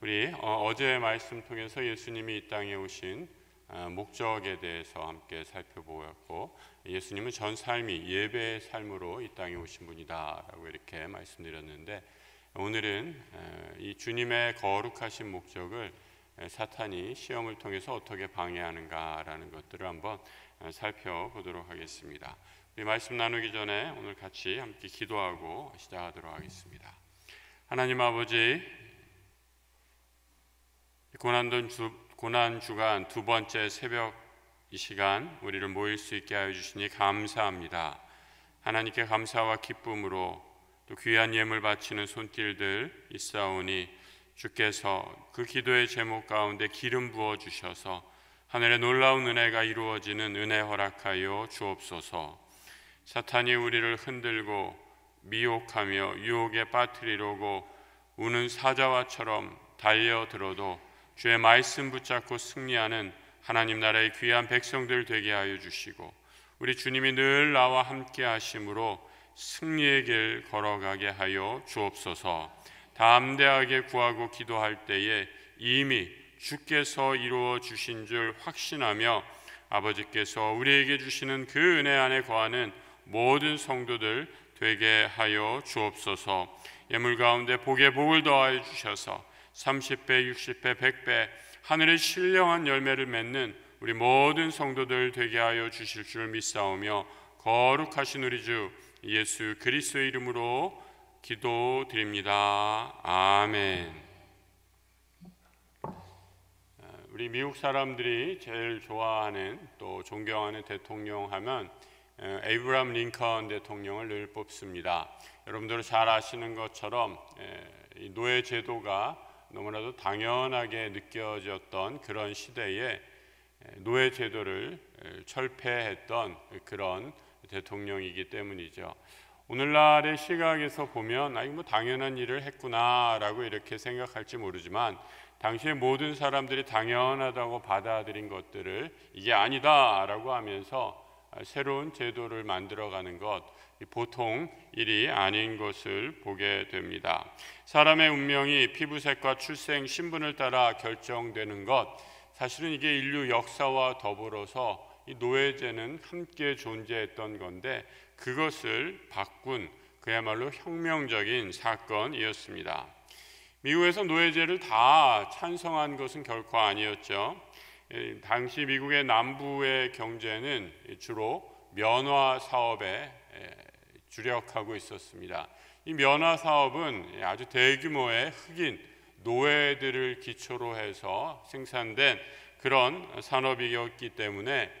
우리 어제의 말씀 통해서 예수님이 이 땅에 오신 목적에 대해서 함께 살펴보았고, 예수님은 전 삶이 예배의 삶으로 이 땅에 오신 분이다라고 이렇게 말씀드렸는데, 오늘은 이 주님의 거룩하신 목적을 사탄이 시험을 통해서 어떻게 방해하는가라는 것들을 한번 살펴보도록 하겠습니다. 우리 말씀 나누기 전에 오늘 같이 함께 기도하고 시작하도록 하겠습니다. 하나님 아버지, 고난 주간 두 번째 새벽 이 시간 우리를 모일 수 있게 하여 주시니 감사합니다. 하나님께 감사와 기쁨으로 또 귀한 예물 바치는 손길들 있사오니 주께서 그 기도의 제목 가운데 기름 부어 주셔서 하늘의 놀라운 은혜가 이루어지는 은혜 허락하여 주옵소서. 사탄이 우리를 흔들고 미혹하며 유혹에 빠뜨리려고 우는 사자와처럼 달려들어도 주의 말씀 붙잡고 승리하는 하나님 나라의 귀한 백성들 되게 하여 주시고, 우리 주님이 늘 나와 함께 하심으로 승리의 길 걸어가게 하여 주옵소서. 담대하게 구하고 기도할 때에 이미 주께서 이루어 주신 줄 확신하며 아버지께서 우리에게 주시는 그 은혜 안에 거하는 모든 성도들 되게 하여 주옵소서. 예물 가운데 복에 복을 더하여 주셔서 30배, 60배, 100배 하늘의 신령한 열매를 맺는 우리 모든 성도들 되게 하여 주실 줄 믿사오며 거룩하신 우리 주 예수 그리스도의 이름으로 기도드립니다. 아멘. 우리 미국 사람들이 제일 좋아하는 또 존경하는 대통령 하면 에이브라함 링컨 대통령을 늘 뽑습니다. 여러분들은 잘 아시는 것처럼 이 노예 제도가 너무나도 당연하게 느껴졌던 그런 시대에 노예 제도를 철폐했던 그런 대통령이기 때문이죠. 오늘날의 시각에서 보면 이거 당연한 일을 했구나라고 이렇게 생각할지 모르지만, 당시에 모든 사람들이 당연하다고 받아들인 것들을 이게 아니다라고 하면서 새로운 제도를 만들어가는 것, 보통 일이 아닌 것을 보게 됩니다. 사람의 운명이 피부색과 출생, 신분을 따라 결정되는 것, 사실은 이게 인류 역사와 더불어서 이 노예제는 함께 존재했던 건데, 그것을 바꾼 그야말로 혁명적인 사건이었습니다. 미국에서 노예제를 다 찬성한 것은 결코 아니었죠. 당시 미국의 남부의 경제는 주로 면화 사업에 주력하고 있었습니다. 이 면화 사업은 아주 대규모의 흑인 노예들을 기초로 해서 생산된 그런 산업이었기 때문에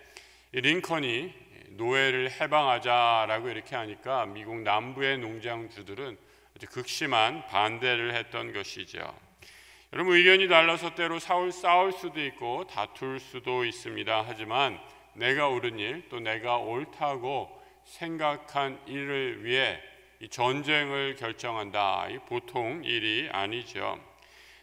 링컨이 노예를 해방하자라고 이렇게 하니까 미국 남부의 농장주들은 아주 극심한 반대를 했던 것이죠. 여러분, 의견이 달라서 때로 싸울 수도 있고 다툴 수도 있습니다. 하지만 내가 옳은 일, 또 내가 옳다고 생각한 일을 위해 이 전쟁을 결정한다, 이 보통 일이 아니죠.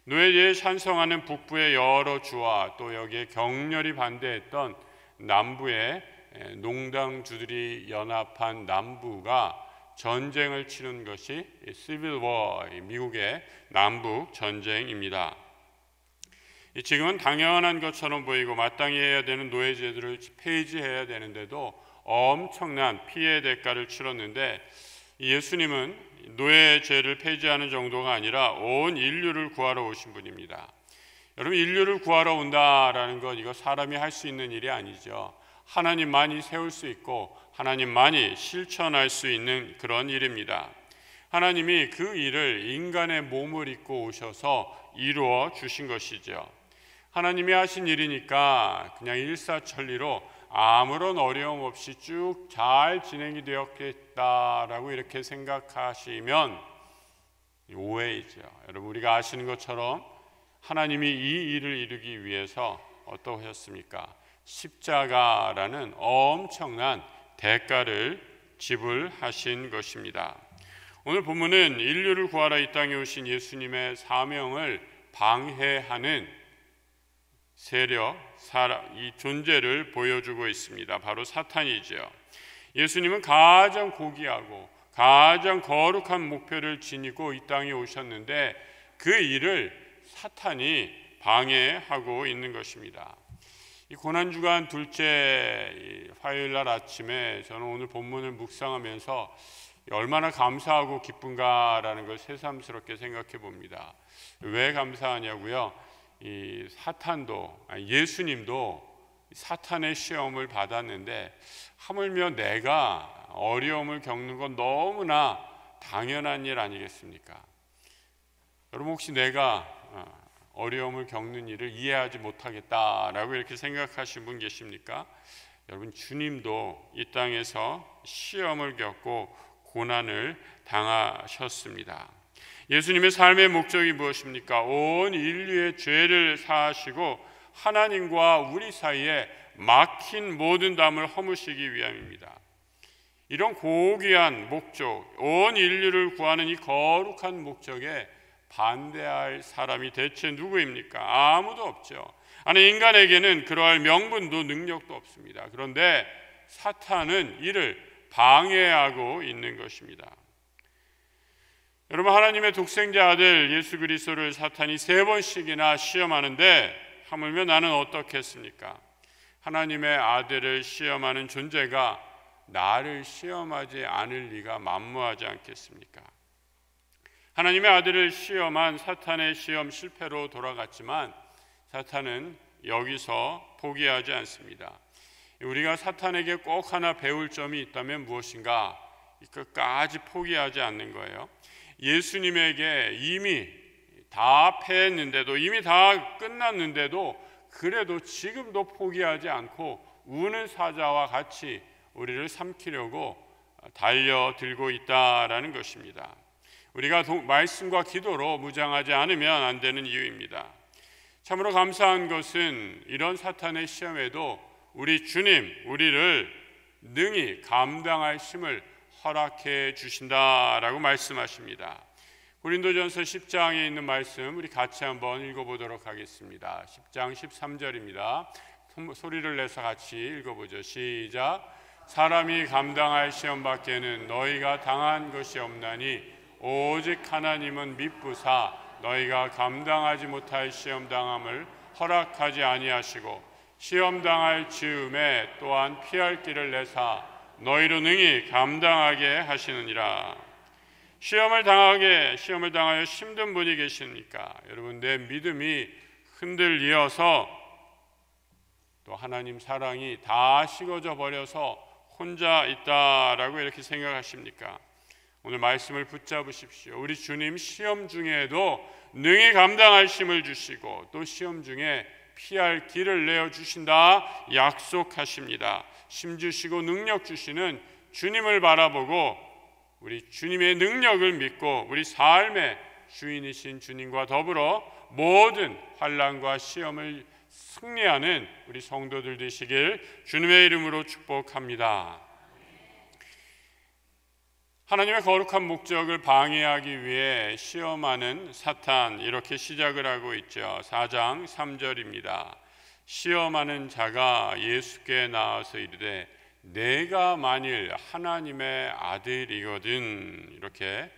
노예제에 찬성하는 북부의 여러 주와 또 여기에 격렬히 반대했던 남부의 농당주들이 연합한 남부가 전쟁을 치른 것이 시빌 워, 미국의 남북 전쟁입니다. 지금은 당연한 것처럼 보이고 마땅히 해야 되는 노예제도를 폐지해야 되는데도 엄청난 피해 대가를 치렀는데, 예수님은 노예제를 폐지하는 정도가 아니라 온 인류를 구하러 오신 분입니다. 여러분, 인류를 구하러 온다라는 건 이거 사람이 할 수 있는 일이 아니죠. 하나님만이 세울 수 있고 하나님만이 실천할 수 있는 그런 일입니다. 하나님이 그 일을 인간의 몸을 입고 오셔서 이루어 주신 것이죠. 하나님이 하신 일이니까 그냥 일사천리로 아무런 어려움 없이 쭉 잘 진행이 되었겠다라고 이렇게 생각하시면 오해이죠. 여러분, 우리가 아시는 것처럼 하나님이 이 일을 이루기 위해서 어떻게 하셨습니까? 십자가라는 엄청난 대가를 지불하신 것입니다. 오늘 본문은 인류를 구하러 이 땅에 오신 예수님의 사명을 방해하는 세력, 이 존재를 보여주고 있습니다. 바로 사탄이죠. 예수님은 가장 고귀하고 가장 거룩한 목표를 지니고 이 땅에 오셨는데, 그 일을 사탄이 방해하고 있는 것입니다. 이 고난주간 둘째 화요일 날 아침에 저는 오늘 본문을 묵상하면서 얼마나 감사하고 기쁜가라는 걸 새삼스럽게 생각해 봅니다. 왜 감사하냐고요? 이 사탄도, 예수님도 사탄의 시험을 받았는데 하물며 내가 어려움을 겪는 건 너무나 당연한 일 아니겠습니까? 여러분 혹시 내가 어려움을 겪는 일을 이해하지 못하겠다라고 이렇게 생각하신 분 계십니까? 여러분 주님도 이 땅에서 시험을 겪고 고난을 당하셨습니다. 예수님의 삶의 목적이 무엇입니까? 온 인류의 죄를 사하시고 하나님과 우리 사이에 막힌 모든 담을 허무시기 위함입니다. 이런 고귀한 목적, 온 인류를 구하는 이 거룩한 목적에 반대할 사람이 대체 누구입니까? 아무도 없죠. 아니 인간에게는 그러할 명분도 능력도 없습니다. 그런데 사탄은 이를 방해하고 있는 것입니다. 여러분 하나님의 독생자 아들 예수 그리스도를 사탄이 3번씩이나 시험하는데 하물며 나는 어떻겠습니까? 하나님의 아들을 시험하는 존재가 나를 시험하지 않을 리가 만무하지 않겠습니까? 하나님의 아들을 시험한 사탄의 시험 실패로 돌아갔지만 사탄은 여기서 포기하지 않습니다. 우리가 사탄에게 꼭 하나 배울 점이 있다면 무엇인가? 끝까지 포기하지 않는 거예요. 예수님에게 이미 다 패했는데도, 이미 다 끝났는데도 그래도 지금도 포기하지 않고 우는 사자와 같이 우리를 삼키려고 달려들고 있다라는 것입니다. 우리가 말씀과 기도로 무장하지 않으면 안 되는 이유입니다. 참으로 감사한 것은 이런 사탄의 시험에도 우리 주님, 우리를 능히 감당할 힘을 허락해 주신다라고 말씀하십니다. 고린도전서 10장에 있는 말씀 우리 같이 한번 읽어보도록 하겠습니다. 10장 13절입니다. 소리를 내서 같이 읽어보죠. 시작. 사람이 감당할 시험 밖에는 너희가 당한 것이 없나니 오직 하나님은 미쁘사 너희가 감당하지 못할 시험 당함을 허락하지 아니하시고 시험 당할 즈음에 또한 피할 길을 내사 너희로 능히 감당하게 하시느니라. 시험을 당하여 힘든 분이 계십니까? 여러분 내 믿음이 흔들리어서 또 하나님 사랑이 다 식어져 버려서 혼자 있다라고 이렇게 생각하십니까? 오늘 말씀을 붙잡으십시오. 우리 주님 시험 중에도 능히 감당할 힘을 주시고 또 시험 중에 피할 길을 내어 주신다 약속하십니다. 힘 주시고 능력 주시는 주님을 바라보고 우리 주님의 능력을 믿고 우리 삶의 주인이신 주님과 더불어 모든 환난과 시험을 승리하는 우리 성도들 되시길 주님의 이름으로 축복합니다. 하나님의 거룩한 목적을 방해하기 위해 시험하는 사탄, 이렇게 시작을 하고 있죠. 4장 3절입니다. 시험하는 자가 예수께 나와서 이르되 내가 만일 하나님의 아들이거든, 이렇게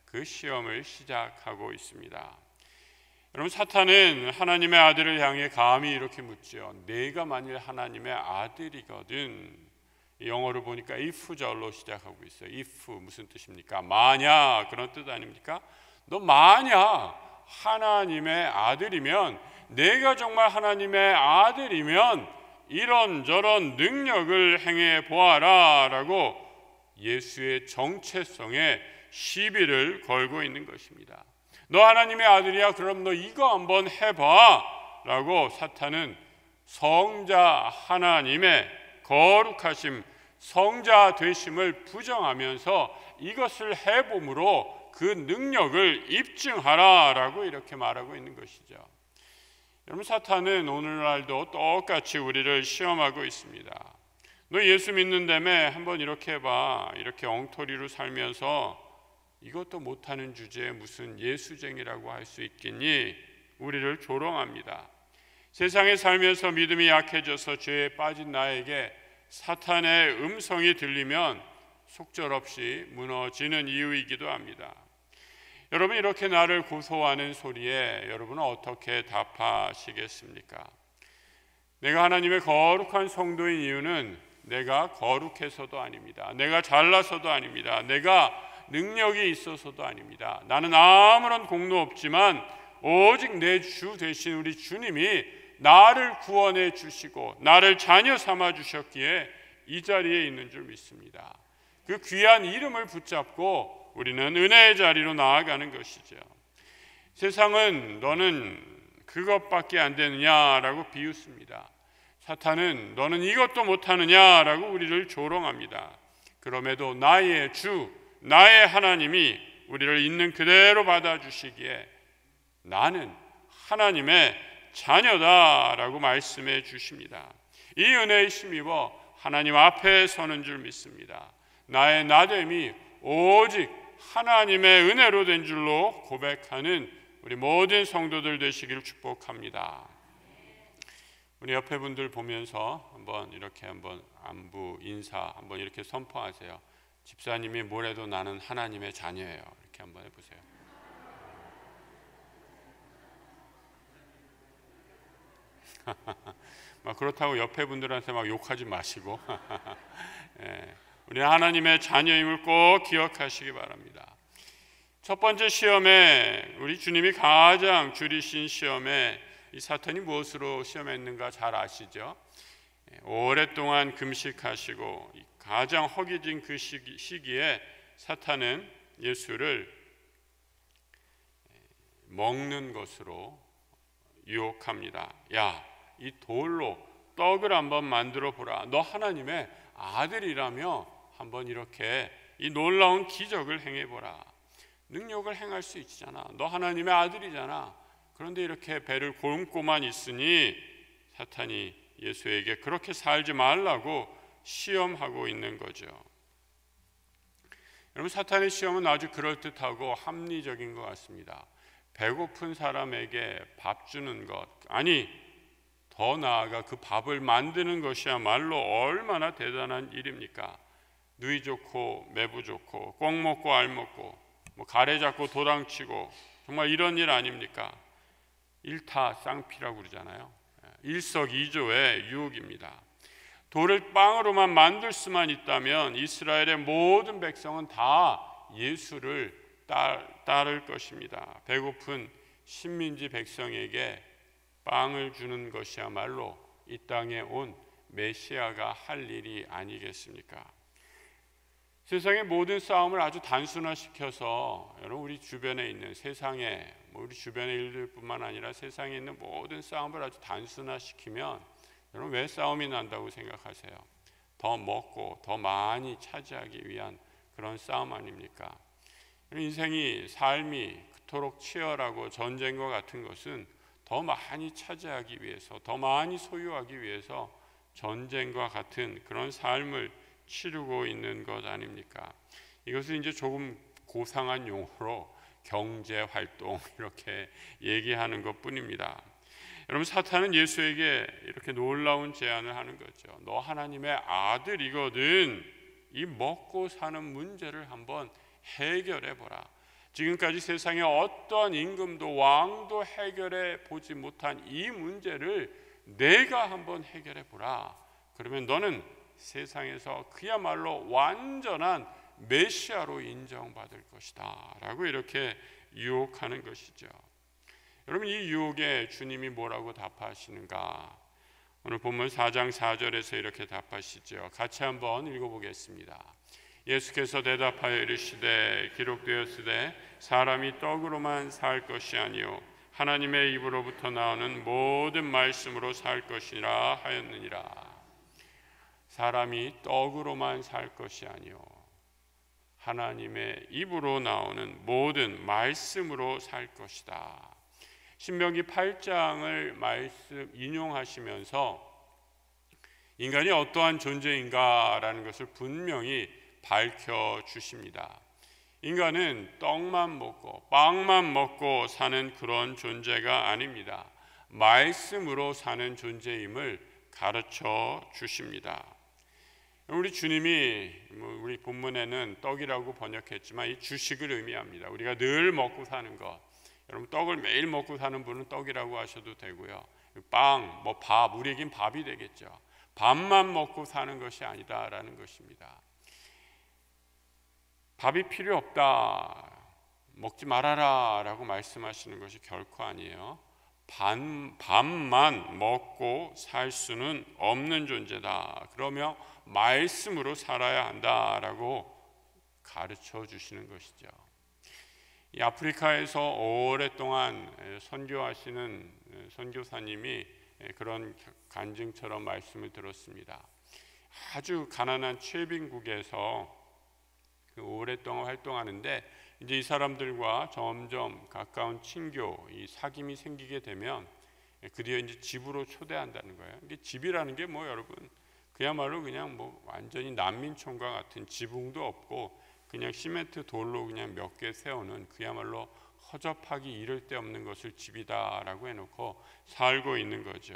그 시험을 시작하고 있습니다. 여러분 사탄은 하나님의 아들을 향해 감히 이렇게 묻죠. 내가 만일 하나님의 아들이거든. 영어로 보니까 if절로 시작하고 있어요. if 무슨 뜻입니까? 만약, 그런 뜻 아닙니까? 너 만약 하나님의 아들이면, 내가 정말 하나님의 아들이면 이런저런 능력을 행해 보아라 라고 예수의 정체성에 시비를 걸고 있는 것입니다. 너 하나님의 아들이야? 그럼 너 이거 한번 해봐 라고 사탄은 성자 하나님의 거룩하심, 성자 되심을 부정하면서 이것을 해봄으로 그 능력을 입증하라 라고 이렇게 말하고 있는 것이죠. 여러분 사탄은 오늘날도 똑같이 우리를 시험하고 있습니다. 너 예수 믿는다며 한번 이렇게 해봐. 이렇게 엉터리로 살면서 이것도 못하는 주제에 무슨 예수쟁이라고 할 수 있겠니? 우리를 조롱합니다. 세상에 살면서 믿음이 약해져서 죄에 빠진 나에게 사탄의 음성이 들리면 속절없이 무너지는 이유이기도 합니다. 여러분, 이렇게 나를 고소하는 소리에 여러분은 어떻게 답하시겠습니까? 내가 하나님의 거룩한 성도인 이유는 내가 거룩해서도 아닙니다. 내가 잘나서도 아닙니다. 내가 능력이 있어서도 아닙니다. 나는 아무런 공로 없지만 오직 내 주 되신 우리 주님이 나를 구원해 주시고 나를 자녀 삼아 주셨기에 이 자리에 있는 줄 믿습니다. 그 귀한 이름을 붙잡고 우리는 은혜의 자리로 나아가는 것이죠. 세상은 너는 그것밖에 안 되느냐라고 비웃습니다. 사탄은 너는 이것도 못하느냐라고 우리를 조롱합니다. 그럼에도 나의 주, 나의 하나님이 우리를 있는 그대로 받아주시기에 나는 하나님의 자녀다라고 말씀해 주십니다. 이 은혜에 힘입어 하나님 앞에 서는 줄 믿습니다. 나의 나됨이 오직 하나님의 은혜로 된 줄로 고백하는 우리 모든 성도들 되시기를 축복합니다. 우리 옆에 분들 보면서 한번 이렇게 한번 안부 인사 한번 이렇게 선포하세요. 집사님이 뭐래도 나는 하나님의 자녀예요. 이렇게 한번 해보세요. 막 그렇다고 옆에 분들한테 막 욕하지 마시고 예, 우리 하나님의 자녀임을 꼭 기억하시기 바랍니다. 첫 번째 시험에 우리 주님이 가장 줄이신 시험에 이 사탄이 무엇으로 시험했는가 잘 아시죠? 오랫동안 금식하시고 가장 허기진 그 시기에 사탄은 예수를 먹는 것으로 유혹합니다. 야, 이 돌로 떡을 한번 만들어 보라. 너 하나님의 아들이라며 한번 이렇게 이 놀라운 기적을 행해 보라. 능력을 행할 수 있잖아. 너 하나님의 아들이잖아. 그런데 이렇게 배를 곪고만 있으니 사탄이 예수에게 그렇게 살지 말라고 시험하고 있는 거죠. 여러분, 사탄의 시험은 아주 그럴듯하고 합리적인 것 같습니다. 배고픈 사람에게 밥 주는 것, 아니 더 나아가 그 밥을 만드는 것이야말로 얼마나 대단한 일입니까? 누이 좋고 매부 좋고 꼭 먹고 알 먹고 뭐 가래 잡고 도당치고 정말 이런 일 아닙니까? 일타쌍피라고 그러잖아요. 일석이조의 유혹입니다. 돌을 빵으로만 만들 수만 있다면 이스라엘의 모든 백성은 다 예수를 따를 것입니다. 배고픈 식민지 백성에게 빵을 주는 것이야말로 이 땅에 온 메시아가 할 일이 아니겠습니까? 세상의 모든 싸움을 아주 단순화시켜서 여러분, 우리 주변에 있는 세상에 우리 주변의 일들뿐만 아니라 세상에 있는 모든 싸움을 아주 단순화시키면 여러분, 왜 싸움이 난다고 생각하세요? 더 먹고 더 많이 차지하기 위한 그런 싸움 아닙니까? 인생이 삶이 그토록 치열하고 전쟁과 같은 것은 더 많이 차지하기 위해서, 더 많이 소유하기 위해서 전쟁과 같은 그런 삶을 치르고 있는 것 아닙니까? 이것을 이제 조금 고상한 용어로 경제활동 이렇게 얘기하는 것뿐입니다. 여러분, 사탄은 예수에게 이렇게 놀라운 제안을 하는 거죠. 너 하나님의 아들이거든. 이 먹고 사는 문제를 한번 해결해 보라. 지금까지 세상의 어떤 임금도 왕도 해결해 보지 못한 이 문제를 내가 한번 해결해 보라. 그러면 너는 세상에서 그야말로 완전한 메시아로 인정받을 것이다 라고 이렇게 유혹하는 것이죠. 여러분, 이 유혹에 주님이 뭐라고 답하시는가? 오늘 본문 4장 4절에서 이렇게 답하시죠. 같이 한번 읽어보겠습니다. 예수께서 대답하여 이르시되 기록되었으되 사람이 떡으로만 살 것이 아니요 하나님의 입으로부터 나오는 모든 말씀으로 살 것이라 하였느니라. 사람이 떡으로만 살 것이 아니요 하나님의 입으로 나오는 모든 말씀으로 살 것이다. 신명기 8장을 말씀 인용하시면서 인간이 어떠한 존재인가라는 것을 분명히 밝혀주십니다. 인간은 떡만 먹고 빵만 먹고 사는 그런 존재가 아닙니다. 말씀으로 사는 존재임을 가르쳐 주십니다. 우리 주님이 우리 본문에는 떡이라고 번역했지만 이 주식을 의미합니다. 우리가 늘 먹고 사는 것. 여러분 떡을 매일 먹고 사는 분은 떡이라고 하셔도 되고요. 빵, 밥, 우리에겐 밥이 되겠죠. 밥만 먹고 사는 것이 아니다라는 것입니다. 밥이 필요 없다, 먹지 말아라 라고 말씀하시는 것이 결코 아니에요. 밥만 먹고 살 수는 없는 존재다. 그러며 말씀으로 살아야 한다라고 가르쳐 주시는 것이죠. 이 아프리카에서 오랫동안 선교하시는 선교사님이 그런 간증처럼 말씀을 들었습니다. 아주 가난한 최빈국에서 오랫동안 활동하는데 이제 이 사람들과 점점 가까운 친교, 이 사귐이 생기게 되면 드디어 이제 집으로 초대한다는 거예요. 이게 집이라는 게 여러분 그야말로 그냥 완전히 난민촌과 같은 지붕도 없고 그냥 시멘트 돌로 그냥 몇 개 세우는 그야말로 허접하기 이를 데 없는 것을 집이다라고 해놓고 살고 있는 거죠.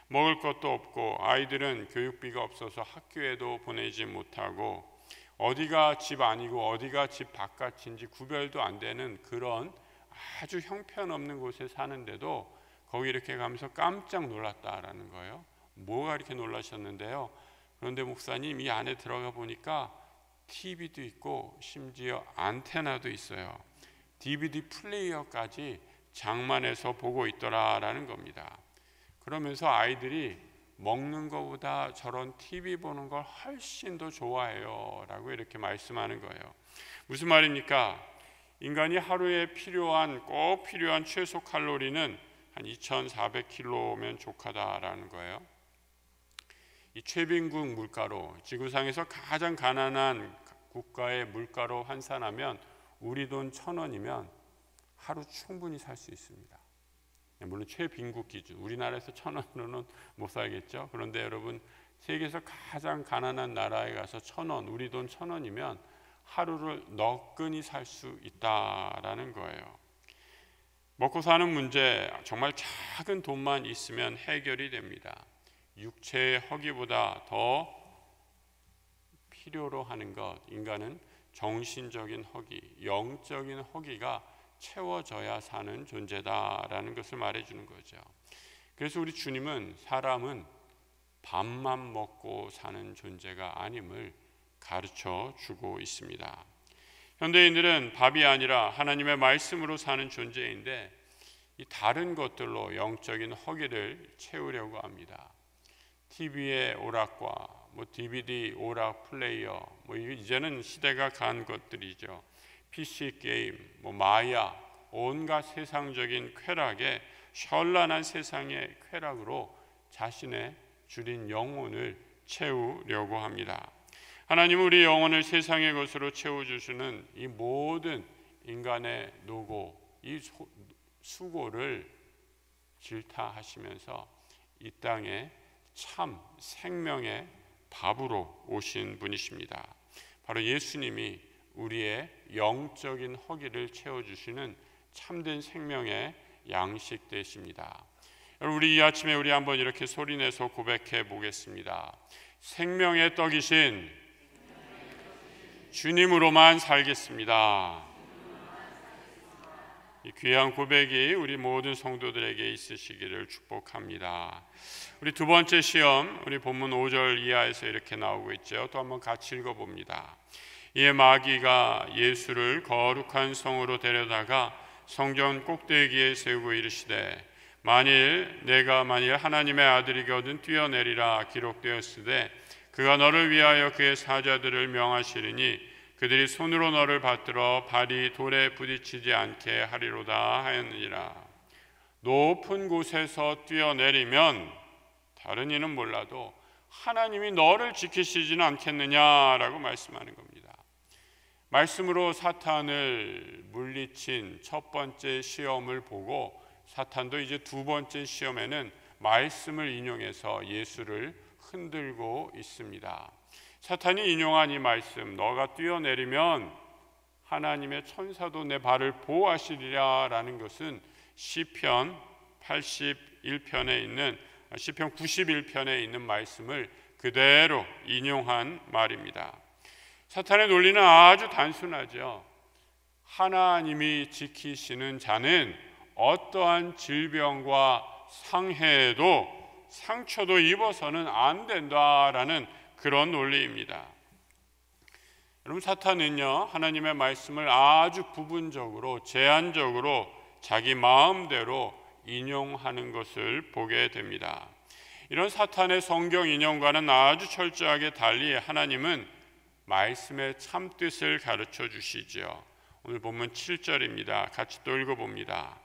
먹을 것도 없고 아이들은 교육비가 없어서 학교에도 보내지 못하고 어디가 집 아니고 어디가 집 바깥인지 구별도 안 되는 그런 아주 형편없는 곳에 사는데도 거기 이렇게 가면서 깜짝 놀랐다라는 거예요. 뭐가 이렇게 놀라셨는데요? 그런데 목사님, 이 안에 들어가 보니까 TV도 있고 심지어 안테나도 있어요. DVD 플레이어까지 장만해서 보고 있더라라는 겁니다. 그러면서 아이들이 먹는 것보다 저런 TV 보는 걸 훨씬 더 좋아해요 라고 이렇게 말씀하는 거예요. 무슨 말입니까? 인간이 하루에 꼭 필요한 최소 칼로리는 한 2,400kcal면 족하다라는 거예요. 이 최빈국 물가로, 지구상에서 가장 가난한 국가의 물가로 환산하면 우리 돈 1,000원이면 하루 충분히 살 수 있습니다. 물론 최빈국 기준, 우리나라에서 1,000원으로는 못 살겠죠. 그런데 여러분, 세계에서 가장 가난한 나라에 가서 1,000원, 우리 돈 1,000원이면 하루를 너끈히 살 수 있다라는 거예요. 먹고 사는 문제, 정말 작은 돈만 있으면 해결이 됩니다. 육체의 허기보다 더 필요로 하는 것, 인간은 정신적인 허기, 영적인 허기가 채워져야 사는 존재다라는 것을 말해주는 거죠. 그래서 우리 주님은 사람은 밥만 먹고 사는 존재가 아님을 가르쳐 주고 있습니다. 현대인들은 밥이 아니라 하나님의 말씀으로 사는 존재인데 이 다른 것들로 영적인 허기를 채우려고 합니다. TV의 오락과 DVD 오락 플레이어, 이제는 시대가 간 것들이죠. PC 게임, 마야, 온갖 세상적인 쾌락에 현란한 세상의 쾌락으로 자신의 줄인 영혼을 채우려고 합니다. 하나님은 우리 영혼을 세상의 것으로 채워주시는 이 모든 인간의 노고, 이 수고를 질타하시면서 이 땅에 참 생명의 밥으로 오신 분이십니다. 바로 예수님이 우리의 영적인 허기를 채워주시는 참된 생명의 양식 되십니다. 우리 이 아침에 우리 한번 이렇게 소리내서 고백해 보겠습니다. 생명의 떡이신 주님으로만 살겠습니다. 이 귀한 고백이 우리 모든 성도들에게 있으시기를 축복합니다. 우리 두 번째 시험, 우리 본문 5절 이하에서 이렇게 나오고 있죠. 또 한번 같이 읽어봅니다. 이에 마귀가 예수를 거룩한 성으로 데려다가 성전 꼭대기에 세우고 이르시되 내가 만일 하나님의 아들이거든 뛰어내리라 기록되었으되 그가 너를 위하여 그의 사자들을 명하시리니 그들이 손으로 너를 받들어 발이 돌에 부딪히지 않게 하리로다 하였느니라. 높은 곳에서 뛰어내리면 다른 이는 몰라도 하나님이 너를 지키시지는 않겠느냐라고 말씀하는 겁니다. 말씀으로 사탄을 물리친 첫 번째 시험을 보고 사탄도 이제 두 번째 시험에는 말씀을 인용해서 예수를 흔들고 있습니다. 사탄이 인용한 이 말씀, 너가 뛰어내리면 하나님의 천사도 내 발을 보호하시리라 라는 것은 시편 91편에 있는 시편 91편에 있는 말씀을 그대로 인용한 말입니다. 사탄의 논리는 아주 단순하죠. 하나님이 지키시는 자는 어떠한 질병과 상해에도 상처도 입어서는 안 된다라는 그런 논리입니다. 여러분, 사탄은요, 하나님의 말씀을 아주 부분적으로 제한적으로 자기 마음대로 인용하는 것을 보게 됩니다. 이런 사탄의 성경 인용과는 아주 철저하게 달리 하나님은 말씀의 참뜻을 가르쳐 주시지요. 오늘 본문 7절입니다. 같이 또 읽어봅니다.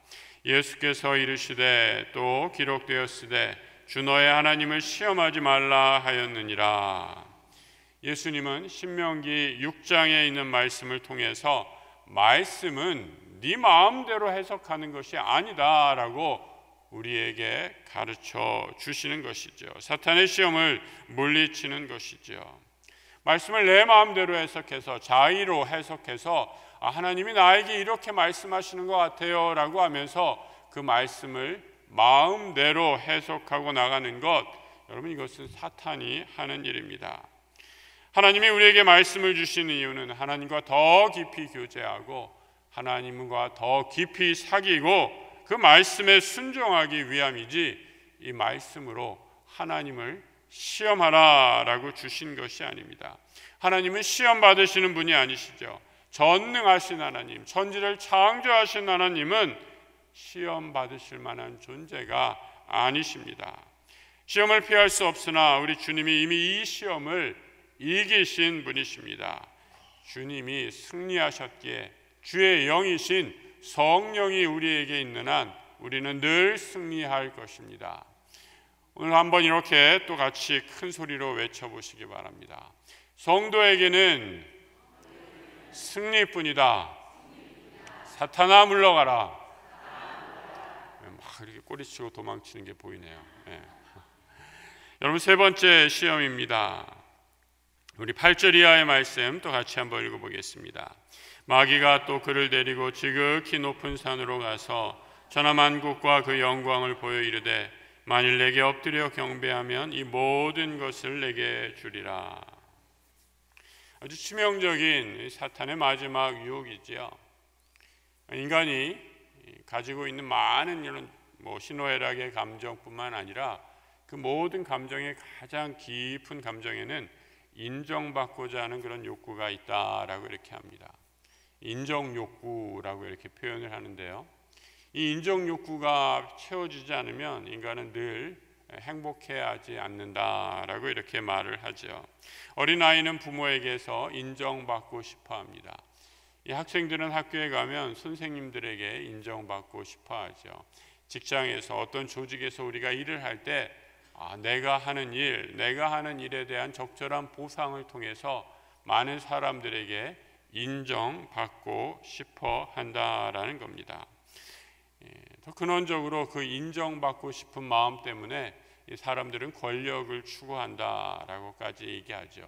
예수께서 이르시되 또 기록되었으되 주 너의 하나님을 시험하지 말라 하였느니라. 예수님은 신명기 6장에 있는 말씀을 통해서 말씀은 네 마음대로 해석하는 것이 아니다라고 우리에게 가르쳐 주시는 것이죠. 사탄의 시험을 물리치는 것이죠. 말씀을 내 마음대로 해석해서 자의로 해석해서 하나님이 나에게 이렇게 말씀하시는 것 같아요 라고 하면서 그 말씀을 마음대로 해석하고 나가는 것, 여러분, 이것은 사탄이 하는 일입니다. 하나님이 우리에게 말씀을 주시는 이유는 하나님과 더 깊이 교제하고 하나님과 더 깊이 사귀고 그 말씀에 순종하기 위함이지, 이 말씀으로 하나님을 시험하라라고 주신 것이 아닙니다. 하나님은 시험 받으시는 분이 아니시죠. 전능하신 하나님, 천지를 창조하신 하나님은 시험 받으실 만한 존재가 아니십니다. 시험을 피할 수 없으나 우리 주님이 이미 이 시험을 이기신 분이십니다. 주님이 승리하셨기에 주의 영이신 성령이 우리에게 있는 한 우리는 늘 승리할 것입니다. 오늘 한번 이렇게 또 같이 큰 소리로 외쳐보시기 바랍니다. 성도에게는 승리뿐이다. 사탄아 물러가라. 막 이렇게 꼬리치고 도망치는 게 보이네요. 네. 여러분, 세 번째 시험입니다. 우리 8절 이하의 말씀 또 같이 한번 읽어보겠습니다. 마귀가 또 그를 데리고 지극히 높은 산으로 가서 천하만국과 그 영광을 보여 이르되 만일 내게 엎드려 경배하면 이 모든 것을 내게 주리라. 아주 치명적인 사탄의 마지막 유혹이지요. 인간이 가지고 있는 많은 이런 희노애락의 감정뿐만 아니라 그 모든 감정의 가장 깊은 감정에는 인정받고자 하는 그런 욕구가 있다라고 이렇게 합니다. 인정 욕구라고 이렇게 표현을 하는데요. 이 인정 욕구가 채워지지 않으면 인간은 늘 행복해하지 않는다라고 이렇게 말을 하죠. 어린아이는 부모에게서 인정받고 싶어 합니다. 이 학생들은 학교에 가면 선생님들에게 인정받고 싶어 하죠. 직장에서 어떤 조직에서 우리가 일을 할 때 내가 하는 일에 대한 적절한 보상을 통해서 많은 사람들에게 인정받고 싶어 한다라는 겁니다. 더 근원적으로 그 인정받고 싶은 마음 때문에 사람들은 권력을 추구한다라고까지 얘기하죠.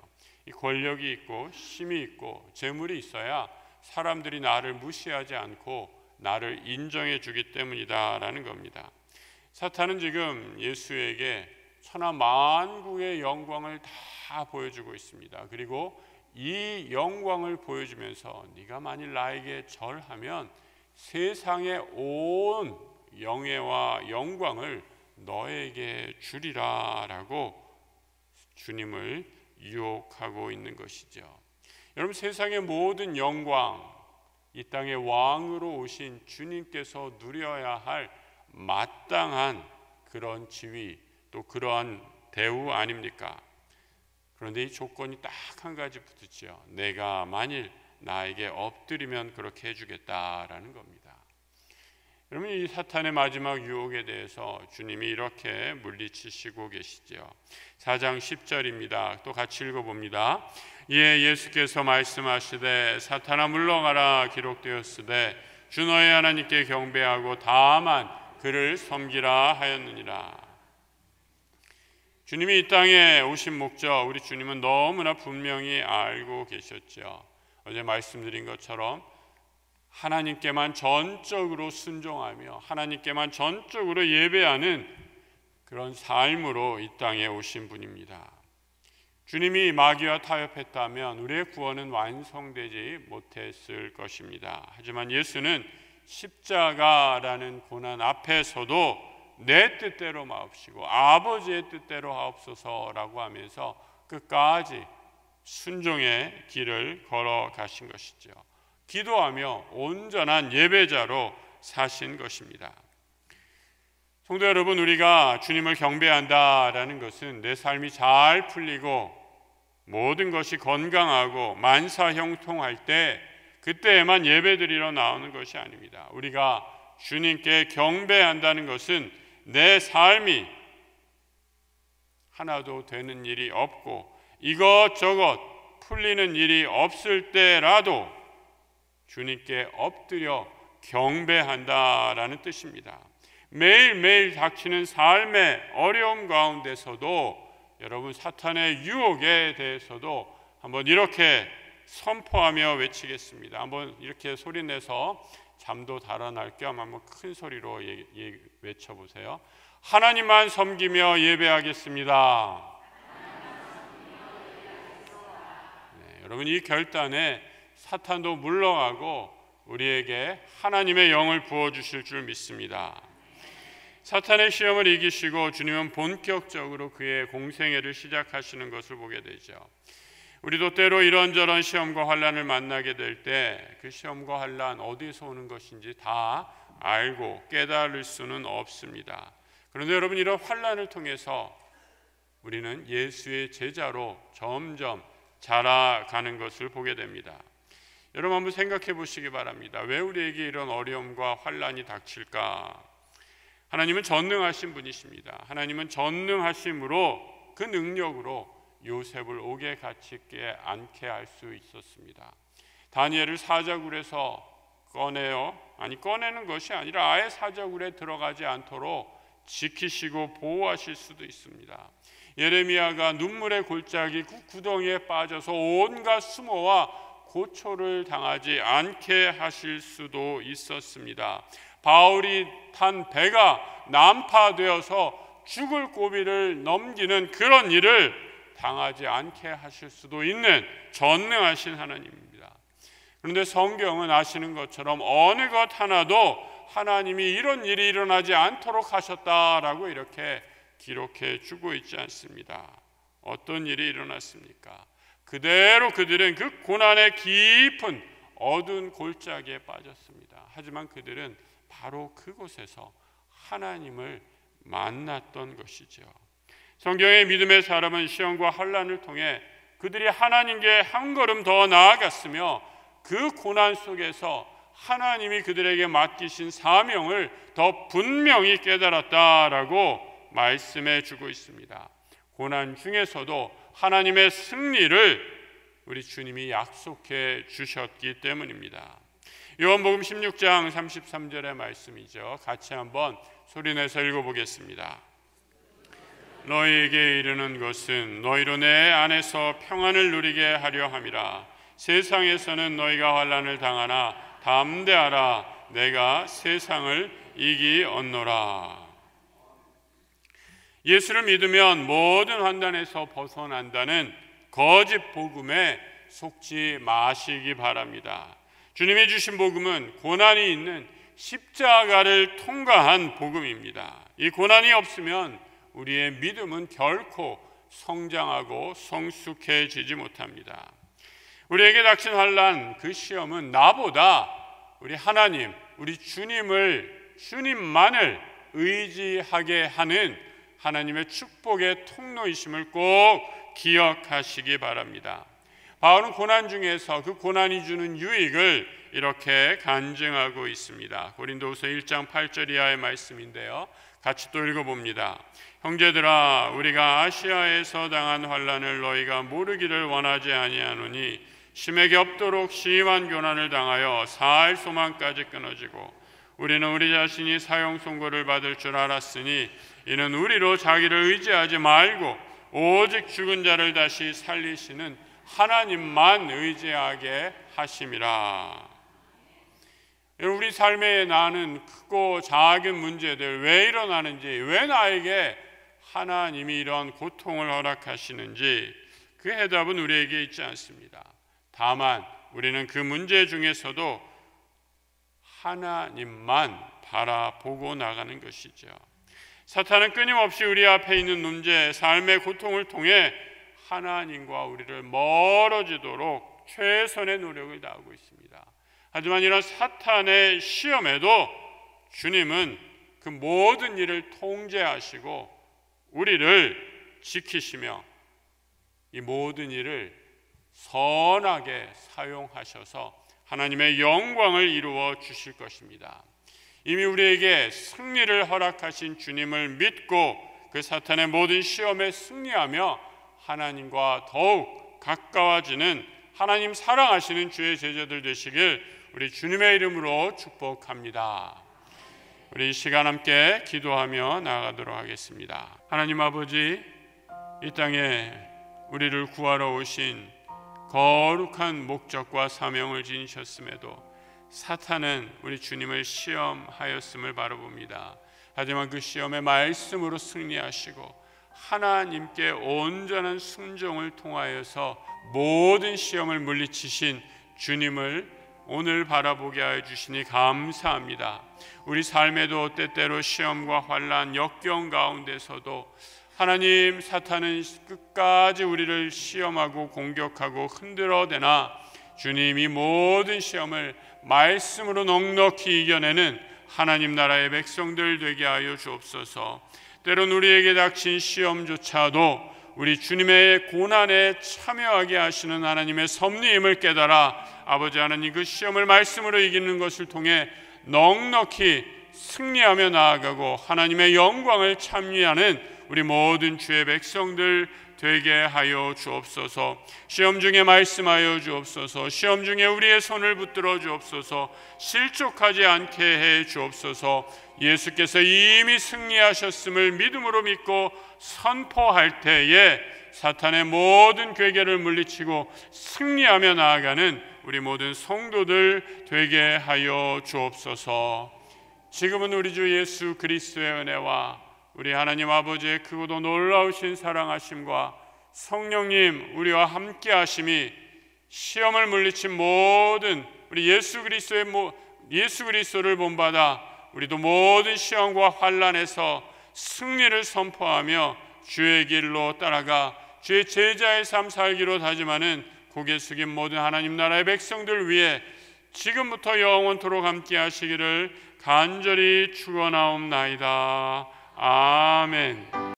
이 권력이 있고 힘이 있고 재물이 있어야 사람들이 나를 무시하지 않고 나를 인정해 주기 때문이다라는 겁니다. 사탄은 지금 예수에게 천하 만국의 영광을 다 보여주고 있습니다. 그리고 이 영광을 보여주면서 네가 만일 나에게 절하면 세상의 온 영예와 영광을 너에게 주리라라고 주님을 유혹하고 있는 것이죠. 여러분, 세상의 모든 영광, 이 땅의 왕으로 오신 주님께서 누려야 할 마땅한 그런 지위, 또 그러한 대우 아닙니까? 그런데 이 조건이 딱 한 가지 붙었죠. 내가 만일 나에게 엎드리면 그렇게 해주겠다라는 겁니다. 여러분, 이 사탄의 마지막 유혹에 대해서 주님이 이렇게 물리치시고 계시죠. 4장 10절입니다. 또 같이 읽어봅니다. 이에 예수께서 말씀하시되 사탄아 물러가라 기록되었으되 주 너의 하나님께 경배하고 다만 그를 섬기라 하였느니라. 주님이 이 땅에 오신 목적, 우리 주님은 너무나 분명히 알고 계셨죠. 어제 말씀드린 것처럼 하나님께만 전적으로 순종하며 하나님께만 전적으로 예배하는 그런 삶으로 이 땅에 오신 분입니다. 주님이 마귀와 타협했다면 우리의 구원은 완성되지 못했을 것입니다. 하지만 예수는 십자가라는 고난 앞에서도 내 뜻대로 마옵시고 아버지의 뜻대로 하옵소서라고 하면서 끝까지 순종의 길을 걸어가신 것이죠. 기도하며 온전한 예배자로 사신 것입니다. 성도 여러분, 우리가 주님을 경배한다라는 것은 내 삶이 잘 풀리고 모든 것이 건강하고 만사형통할 때 그때에만 예배드리러 나오는 것이 아닙니다. 우리가 주님께 경배한다는 것은 내 삶이 하나도 되는 일이 없고 이것저것 풀리는 일이 없을 때라도 주님께 엎드려 경배한다라는 뜻입니다. 매일매일 닥치는 삶의 어려움 가운데서도 여러분 사탄의 유혹에 대해서도 한번 이렇게 선포하며 외치겠습니다. 한번 이렇게 소리내서 잠도 달아날 겸 한번 큰 소리로 외쳐보세요. 하나님만 섬기며 예배하겠습니다. 네, 여러분 이 결단에 사탄도 물러가고 우리에게 하나님의 영을 부어주실 줄 믿습니다. 사탄의 시험을 이기시고 주님은 본격적으로 그의 공생애를 시작하시는 것을 보게 되죠. 우리도 때로 이런저런 시험과 환난을 만나게 될 때 그 시험과 환난 어디서 오는 것인지 다 알고 깨달을 수는 없습니다. 그런데 여러분 이런 환난을 통해서 우리는 예수의 제자로 점점 자라가는 것을 보게 됩니다. 여러분 한번 생각해 보시기 바랍니다. 왜 우리에게 이런 어려움과 환난이 닥칠까? 하나님은 전능하신 분이십니다. 하나님은 전능하심으로 그 능력으로 요셉을 옥에 갇히게 않게 할 수 있었습니다. 다니엘을 사자굴에서 꺼내는 것이 아니라 아예 사자굴에 들어가지 않도록 지키시고 보호하실 수도 있습니다. 예레미야가 눈물의 골짜기 그 구덩이에 빠져서 온갖 수모와 고초를 당하지 않게 하실 수도 있었습니다. 바울이 탄 배가 난파되어서 죽을 고비를 넘기는 그런 일을 당하지 않게 하실 수도 있는 전능하신 하나님입니다. 그런데 성경은 아시는 것처럼 어느 것 하나도 하나님이 이런 일이 일어나지 않도록 하셨다라고 이렇게 기록해 주고 있지 않습니다. 어떤 일이 일어났습니까? 그대로 그들은 그 고난의 깊은 어두운 골짜기에 빠졌습니다. 하지만 그들은 바로 그곳에서 하나님을 만났던 것이죠. 성경의 믿음의 사람은 시험과 환난을 통해 그들이 하나님께 한 걸음 더 나아갔으며 그 고난 속에서 하나님이 그들에게 맡기신 사명을 더 분명히 깨달았다라고 말씀해 주고 있습니다. 고난 중에서도 하나님의 승리를 우리 주님이 약속해 주셨기 때문입니다. 요한복음 16장 33절의 말씀이죠. 같이 한번 소리내서 읽어보겠습니다. 너희에게 이르는 것은 너희로 내 안에서 평안을 누리게 하려 함이라. 세상에서는 너희가 환난을 당하나 담대하라. 내가 세상을 이기었노라. 예수를 믿으면 모든 환난에서 벗어난다는 거짓 복음에 속지 마시기 바랍니다. 주님이 주신 복음은 고난이 있는 십자가를 통과한 복음입니다. 이 고난이 없으면 우리의 믿음은 결코 성장하고 성숙해지지 못합니다. 우리에게 닥친 환난, 그 시험은 나보다 우리 하나님, 우리 주님만을 의지하게 하는 하나님의 축복의 통로이심을 꼭 기억하시기 바랍니다. 바울은 고난 중에서 그 고난이 주는 유익을 이렇게 간증하고 있습니다. 고린도후서 1장 8절 이하의 말씀인데요. 같이 또 읽어봅니다. 형제들아, 우리가 아시아에서 당한 환난을 너희가 모르기를 원하지 아니하노니 심에게 없도록 심한 고난을 당하여 살 소망까지 끊어지고 우리는 우리 자신이 사형 선고를 받을 줄 알았으니 이는 우리로 자기를 의지하지 말고 오직 죽은 자를 다시 살리시는 하나님만 의지하게 하심이라. 우리 삶에 나는 크고 작은 문제들 왜 일어나는지, 왜 나에게 하나님이 이런 고통을 허락하시는지, 그 해답은 우리에게 있지 않습니다. 다만 우리는 그 문제 중에서도 하나님만 바라보고 나가는 것이죠. 사탄은 끊임없이 우리 앞에 있는 문제, 삶의 고통을 통해 하나님과 우리를 멀어지도록 최선의 노력을 다하고 있습니다. 하지만 이런 사탄의 시험에도 주님은 그 모든 일을 통제하시고 우리를 지키시며 이 모든 일을 선하게 사용하셔서 하나님의 영광을 이루어 주실 것입니다. 이미 우리에게 승리를 허락하신 주님을 믿고 그 사탄의 모든 시험에 승리하며 하나님과 더욱 가까워지는, 하나님 사랑하시는 주의 제자들 되시길 우리 주님의 이름으로 축복합니다. 우리 이 시간 함께 기도하며 나아가도록 하겠습니다. 하나님 아버지, 이 땅에 우리를 구하러 오신 거룩한 목적과 사명을 지니셨음에도 사탄은 우리 주님을 시험하였음을 바라봅니다. 하지만 그 시험의 말씀으로 승리하시고 하나님께 온전한 순종을 통하여서 모든 시험을 물리치신 주님을 오늘 바라보게 하여 주시니 감사합니다. 우리 삶에도 때때로 시험과 환난, 역경 가운데서도 하나님, 사탄은 끝까지 우리를 시험하고 공격하고 흔들어대나 주님이 모든 시험을 말씀으로 넉넉히 이겨내는 하나님 나라의 백성들 되게 하여 주옵소서. 때론 우리에게 닥친 시험조차도 우리 주님의 고난에 참여하게 하시는 하나님의 섭리임을 깨달아 아버지 하나님, 그 시험을 말씀으로 이기는 것을 통해 넉넉히 승리하며 나아가고 하나님의 영광을 찬미하는 우리 모든 주의 백성들 되게 하여 주옵소서. 시험 중에 말씀하여 주옵소서. 시험 중에 우리의 손을 붙들어 주옵소서. 실족하지 않게 해 주옵소서. 예수께서 이미 승리하셨음을 믿음으로 믿고 선포할 때에 사탄의 모든 괴계를 물리치고 승리하며 나아가는 우리 모든 성도들 되게 하여 주옵소서. 지금은 우리 주 예수 그리스도의 은혜와 우리 하나님 아버지의 크고도 놀라우신 사랑하심과 성령님 우리와 함께 하심이 시험을 물리친 모든 우리 예수 그리스도를 본받아 우리도 모든 시험과 환난에서 승리를 선포하며 주의 길로 따라가 주의 제자의 삶 살기로 다짐하는 고개 숙인 모든 하나님 나라의 백성들 위해 지금부터 영원토록 함께 하시기를 간절히 축원하옵나이다. 아멘.